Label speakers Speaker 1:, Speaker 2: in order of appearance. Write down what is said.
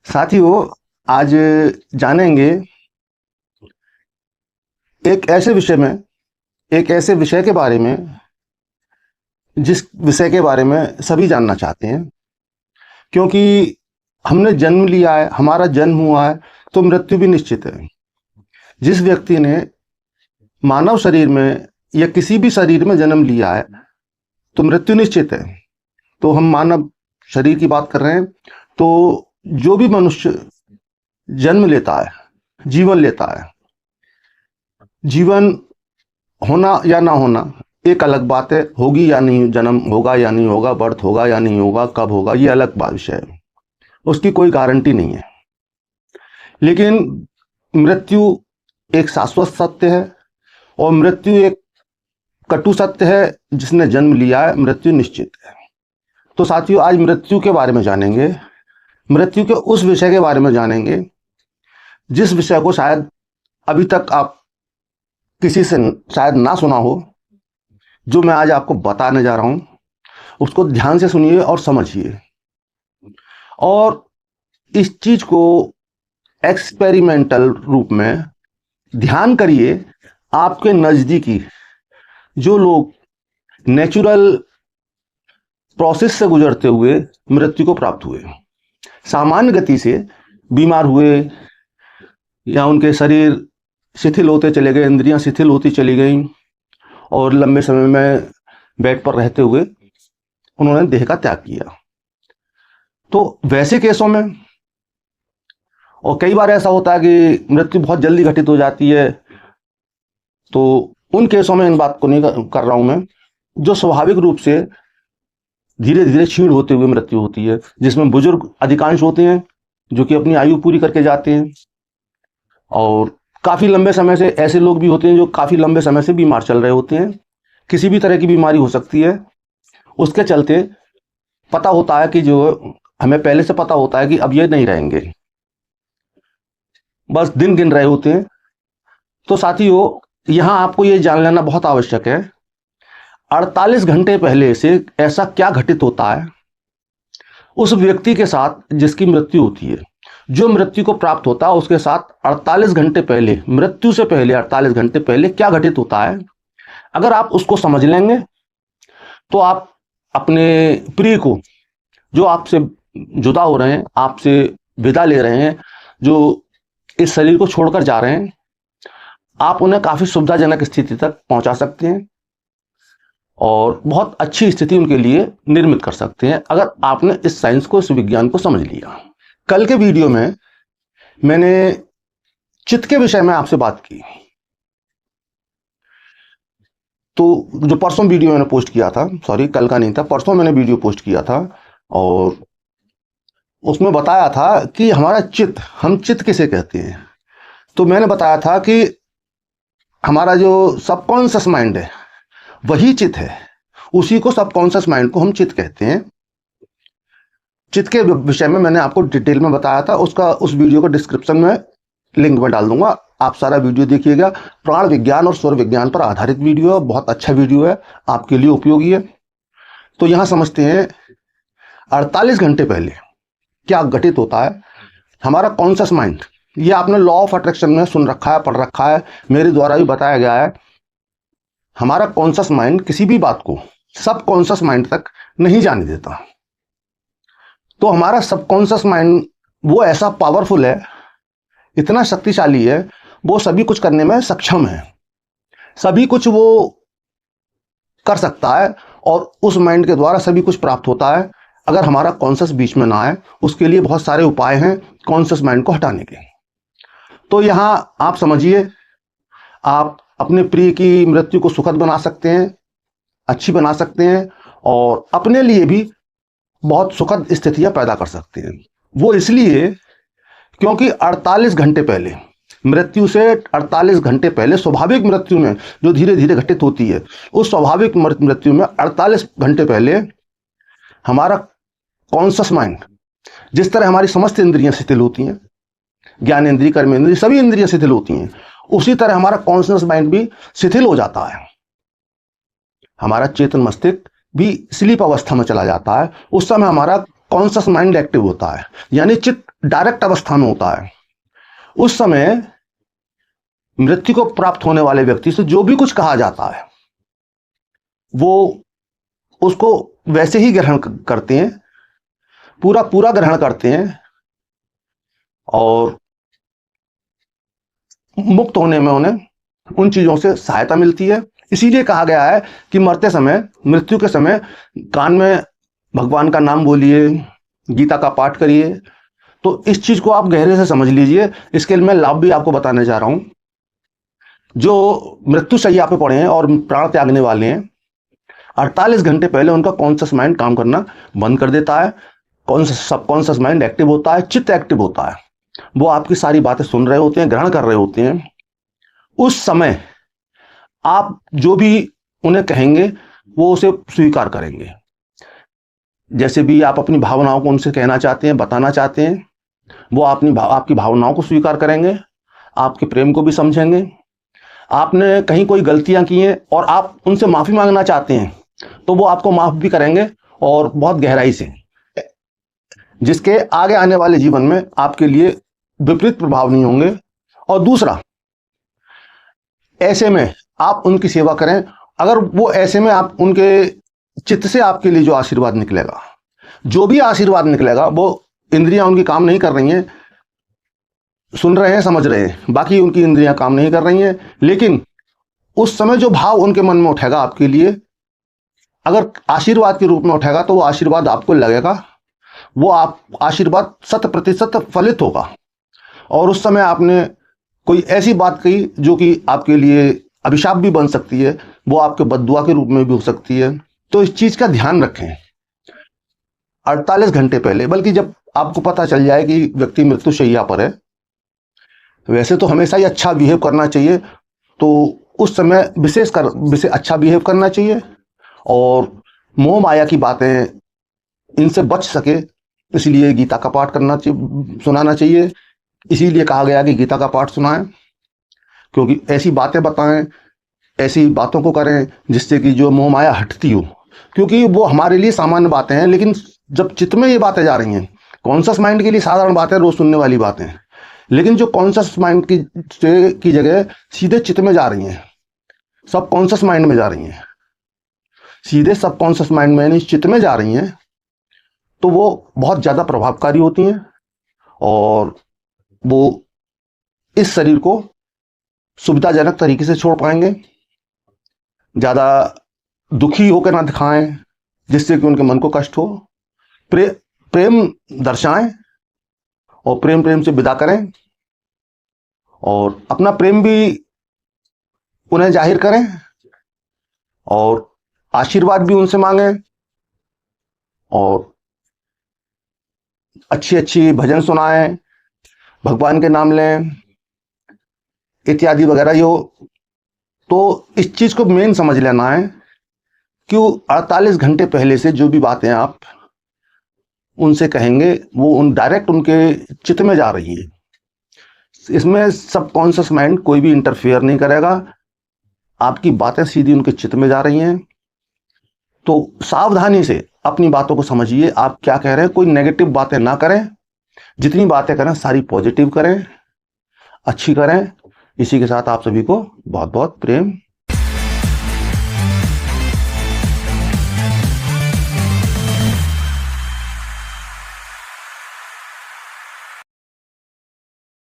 Speaker 1: साथियों, आज जानेंगे एक ऐसे विषय में, एक ऐसे विषय के बारे में जिस विषय के बारे में सभी जानना चाहते हैं। क्योंकि हमने जन्म लिया है, हमारा जन्म हुआ है, तो मृत्यु भी निश्चित है। जिस व्यक्ति ने मानव शरीर में या किसी भी शरीर में जन्म लिया है तो मृत्यु निश्चित है। तो हम मानव शरीर की बात कर रहे हैं। तो जो भी मनुष्य जन्म लेता है, जीवन लेता है, जीवन होना या ना होना एक अलग बात है। होगी या नहीं, जन्म होगा या नहीं होगा, बर्थ होगा या नहीं होगा, कब होगा, ये अलग बात विषय है, उसकी कोई गारंटी नहीं है। लेकिन मृत्यु एक शाश्वत सत्य है और मृत्यु एक कटु सत्य है। जिसने जन्म लिया है, मृत्यु निश्चित है। तो साथियों, आज मृत्यु के बारे में जानेंगे, मृत्यु के उस विषय के बारे में जानेंगे जिस विषय को शायद अभी तक आप किसी से शायद ना सुना हो। जो मैं आज आपको बताने जा रहा हूं, उसको ध्यान से सुनिए और समझिए, और इस चीज को एक्सपेरिमेंटल रूप में ध्यान करिए। आपके नजदीकी जो लोग नेचुरल प्रोसेस से गुजरते हुए मृत्यु को प्राप्त हुए, सामान्य गति से बीमार हुए या उनके शरीर शिथिल होते चले गए, इंद्रियां शिथिल होती चली गई और लंबे समय में बेड पर रहते हुए उन्होंने देह का त्याग किया, तो वैसे केसों में, और कई बार ऐसा होता है कि मृत्यु बहुत जल्दी घटित हो जाती है, तो उन केसों में इन बात को नहीं कर रहा हूं मैं। जो स्वाभाविक रूप से धीरे धीरे क्षीण होते हुए मृत्यु होती है, जिसमें बुजुर्ग अधिकांश होते हैं जो कि अपनी आयु पूरी करके जाते हैं, और काफी लंबे समय से ऐसे लोग भी होते हैं जो काफी लंबे समय से बीमार चल रहे होते हैं। किसी भी तरह की बीमारी हो सकती है, उसके चलते पता होता है कि जो हमें पहले से पता होता है कि अब ये नहीं रहेंगे, बस दिन गिन रहे होते हैं। तो साथियों, यहां आपको ये जान लेना बहुत आवश्यक है, 48 घंटे पहले से ऐसा क्या घटित होता है उस व्यक्ति के साथ जिसकी मृत्यु होती है। जो मृत्यु को प्राप्त होता है उसके साथ 48 घंटे पहले, मृत्यु से पहले 48 घंटे पहले क्या घटित होता है, अगर आप उसको समझ लेंगे तो आप अपने प्रिय को, जो आपसे जुदा हो रहे हैं, आपसे विदा ले रहे हैं, जो इस शरीर को छोड़कर जा रहे हैं, आप उन्हें काफी सुविधाजनक स्थिति तक पहुंचा सकते हैं और बहुत अच्छी स्थिति उनके लिए निर्मित कर सकते हैं, अगर आपने इस साइंस को, इस विज्ञान को समझ लिया। कल के वीडियो में मैंने चित्त के विषय में आपसे बात की। तो जो परसों वीडियो मैंने पोस्ट किया था, सॉरी कल का नहीं था, परसों मैंने वीडियो पोस्ट किया था, और उसमें बताया था कि हमारा चित्त, हम चित्त किसे कहते हैं। तो मैंने बताया था कि हमारा जो सबकॉन्शियस माइंड है वही चित्त है, उसी को सबकॉन्शियस माइंड को हम चित्त कहते हैं। चित्त के विषय में मैंने आपको डिटेल में बताया था, उस वीडियो को डिस्क्रिप्शन में लिंक में डाल दूंगा, आप सारा वीडियो देखिएगा। प्राण विज्ञान और स्वर विज्ञान पर आधारित वीडियो है, बहुत अच्छा वीडियो है, आपके लिए उपयोगी है। तो यहां समझते हैं 48 घंटे पहले क्या घटित होता है। हमारा कॉन्शियस माइंड, ये आपने लॉ ऑफ अट्रैक्शन में सुन रखा है, पढ़ रखा है, मेरे द्वारा भी बताया गया है। हमारा कॉन्शियस माइंड किसी भी बात को सबकॉन्शियस माइंड तक नहीं जाने देता। तो हमारा सबकॉन्शियस माइंड वो ऐसा पावरफुल है, इतना शक्तिशाली है, वो सभी कुछ करने में सक्षम है, सभी कुछ वो कर सकता है, और उस माइंड के द्वारा सभी कुछ प्राप्त होता है अगर हमारा कॉन्शियस बीच में ना आए। उसके लिए बहुत सारे उपाय हैं कॉन्शियस माइंड को हटाने के। तो यहां आप समझिए, आप अपने प्रिय की मृत्यु को सुखद बना सकते हैं, अच्छी बना सकते हैं, और अपने लिए भी बहुत सुखद स्थितियां पैदा कर सकते हैं। वो इसलिए क्योंकि 48 घंटे पहले, मृत्यु से 48 घंटे पहले, स्वाभाविक मृत्यु में जो धीरे धीरे घटित होती है, उस स्वाभाविक मृत्यु में 48 घंटे पहले हमारा कॉन्शियस माइंड, जिस तरह हमारी समस्त इंद्रियां शिथिल होती हैं, ज्ञान इंद्रिय, कर्म इंद्रिय, सभी इंद्रियां शिथिल होती हैं, उसी तरह हमारा कॉन्शियस माइंड भी शिथिल हो जाता है। हमारा चेतन मस्तिष्क भी स्लीप अवस्था में चला जाता है। उस समय हमारा कॉन्शियस माइंड एक्टिव होता है, यानी चित्त डायरेक्ट अवस्था में होता है, उस समय मृत्यु को प्राप्त होने वाले व्यक्ति से जो भी कुछ कहा जाता है वो उसको वैसे ही ग्रहण करते हैं, पूरा पूरा ग्रहण करते हैं और मुक्त होने में उन्हें उन चीजों से सहायता मिलती है। इसीलिए कहा गया है कि मरते समय, मृत्यु के समय कान में भगवान का नाम बोलिए, गीता का पाठ करिए। तो इस चीज को आप गहरे से समझ लीजिए। इसके लिए मैं लाभ भी आपको बताने जा रहा हूं। जो मृत्यु शैया पे पड़े हैं और प्राण त्यागने वाले हैं, 48 घंटे पहले उनका कॉन्शियस माइंड काम करना बंद कर देता है। सबकॉन्शियस माइंड एक्टिव होता है, चित्त एक्टिव होता है। वो आपकी सारी बातें सुन रहे होते हैं, ग्रहण कर रहे होते हैं। उस समय आप जो भी उन्हें कहेंगे वो उसे स्वीकार करेंगे। जैसे भी आप अपनी भावनाओं को उनसे कहना चाहते हैं, बताना चाहते हैं, वो आपकी भावनाओं को स्वीकार करेंगे, आपके प्रेम को भी समझेंगे। आपने कहीं कोई गलतियां की हैं और आप उनसे माफी मांगना चाहते हैं तो वो आपको माफ भी करेंगे और बहुत गहराई से, जिसके आगे आने वाले जीवन में आपके लिए विपरीत प्रभाव नहीं होंगे। और दूसरा, ऐसे में आप उनकी सेवा करें। अगर वो ऐसे में आप उनके चित्त से आपके लिए जो आशीर्वाद निकलेगा, जो भी आशीर्वाद निकलेगा, वो इंद्रियां उनकी काम नहीं कर रही हैं, सुन रहे हैं, समझ रहे हैं, बाकी उनकी इंद्रियां काम नहीं कर रही हैं, लेकिन उस समय जो भाव उनके मन में उठेगा आपके लिए, अगर आशीर्वाद के रूप में उठेगा तो वो आशीर्वाद आपको लगेगा, वो आप आशीर्वाद 100% फलित होगा। और उस समय आपने कोई ऐसी बात कही जो कि आपके लिए अभिशाप भी बन सकती है, वो आपके बद्दुआ के रूप में भी हो सकती है। तो इस चीज का ध्यान रखें 48 घंटे पहले। बल्कि जब आपको पता चल जाए कि व्यक्ति मृत्यु शैया पर है, वैसे तो हमेशा ही अच्छा बिहेव करना चाहिए, तो उस समय विशेष अच्छा बिहेव करना चाहिए और मोह माया की बातें इनसे बच सके, इसलिए गीता का पाठ सुनाना चाहिए। इसीलिए कहा गया कि गीता का पाठ सुनाएं, क्योंकि ऐसी बातें बताएं, ऐसी बातों को करें जिससे कि जो मोह माया हटती हो। क्योंकि वो हमारे लिए सामान्य बातें हैं, लेकिन जब चित्त में ये बातें जा रही हैं, कॉन्शियस माइंड के लिए साधारण बातें, रोज सुनने वाली बातें, लेकिन जो कॉन्शियस माइंड की जगह सीधे चित्त में जा रही हैं, सब कॉन्शियस माइंड में जा रही हैं, सीधे सब कॉन्शियस माइंड में चित्त में जा रही हैं, तो वो बहुत ज्यादा प्रभावकारी होती हैं और वो इस शरीर को सुविधाजनक तरीके से छोड़ पाएंगे। ज्यादा दुखी होकर ना दिखाएं जिससे कि उनके मन को कष्ट हो। प्रेम दर्शाएं और प्रेम से विदा करें और अपना प्रेम भी उन्हें जाहिर करें और आशीर्वाद भी उनसे मांगें और अच्छी भजन सुनाएं, भगवान के नाम लें इत्यादि वगैरह। यो तो इस चीज को मेन समझ लेना है कि 48 घंटे पहले से जो भी बातें आप उनसे कहेंगे वो डायरेक्ट उनके चित्त में जा रही है। इसमें सबकॉन्शियस माइंड कोई भी इंटरफेयर नहीं करेगा, आपकी बातें सीधी उनके चित्त में जा रही हैं। तो सावधानी से अपनी बातों को समझिए, आप क्या कह रहे हैं। कोई नेगेटिव बातें ना करें, जितनी बातें करें सारी पॉजिटिव करें, अच्छी करें। इसी के साथ आप सभी को बहुत बहुत प्रेम।